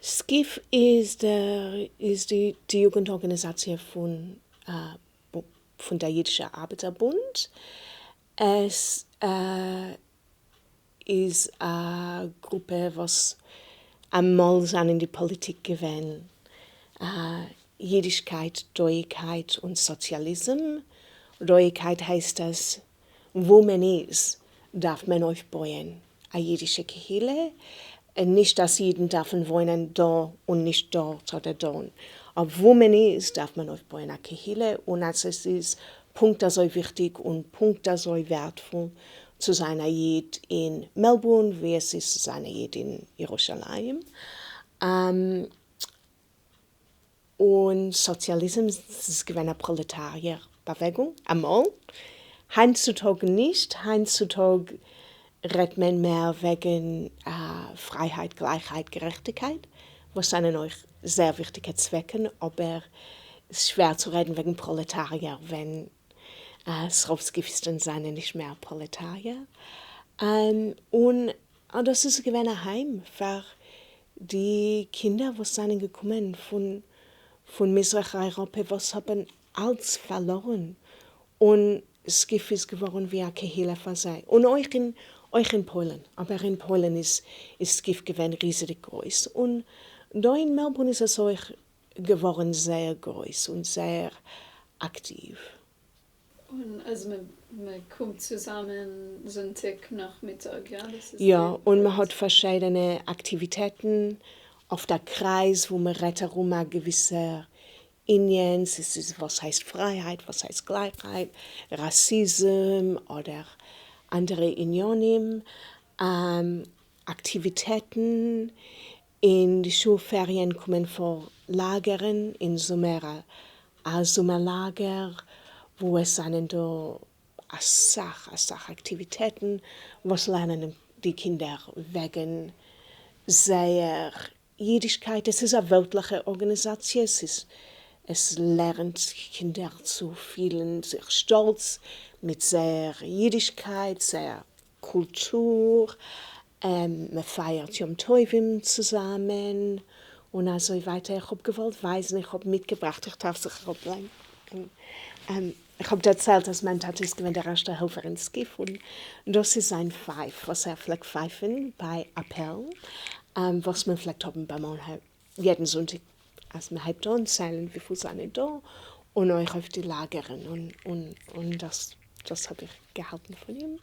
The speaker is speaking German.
SCIF ist die Jugendorganisation von der Jüdischen Arbeiterbund. Es ist eine Gruppe, was einmal in die Politik gewinnt. Jüdischkeit, Deutlichkeit und Sozialismus. Deutlichkeit heißt das, wo man ist, darf man aufbauen. Eine jüdische Kirche. Nicht, dass jeden darf wohnen da und nicht dort oder da. Aber wo man ist, darf man aufbauen eine Kirche. Und es ist Punkt so wichtig und Punkt so wertvoll zu seiner Jid in Melbourne, wie es ist zu seiner Jid in Jerusalem. Und Sozialismus ist eine Proletarierbewegung, einmal. Heutzutage nicht. Heutzutage redet man mehr wegen Freiheit, Gleichheit, Gerechtigkeit, was sind euch sehr wichtige Zwecke, aber es ist schwer zu reden wegen Proletarier, wenn Srowskisten sind nicht mehr Proletarier. Und das ist ein Heim für die Kinder, die sind gekommen von Mitteleuropa, was haben alles verloren. Und SCIF ist geworden wie eine Kirche für sie. Und euch in Polen. Aber in Polen ist SCIF riesig groß. Und da in Melbourne ist es euch geworden sehr groß und sehr aktiv. Und also man kommt zusammen so einen Tag nach Mittag, ja? Das ist ja, und man hat verschiedene Aktivitäten auf der Kreis, wo man redet um gewisse Indiens, es ist, was heißt Freiheit, was heißt Gleichheit, Rassismus oder andere Unionen, Aktivitäten. In die Schulferien kommen vor Lagern in Sommer, Sommerlager, wo es sind da Aktivitäten, was lernen die Kinder wegen sehr Jüdischkeit. Es ist eine weltliche Organisation, es lernt Kinder zu fühlen sich stolz mit sehr Jüdischkeit, sehr Kultur. Man feiert Yom Tovim zusammen und also weiter. Ich habe gewollt weisen, ich habe mitgebracht, ich darf sich ich habe erzählt, dass mein Tat ist der erste Helfer in SCIF und das ist ein Pfeif, was vielleicht pfeifen bei Appell, was man vielleicht haben beim jeden Sonntag, als man halb da und zählen, wie viel sind da und euch auf die Lagern und das habe ich gehalten von ihm.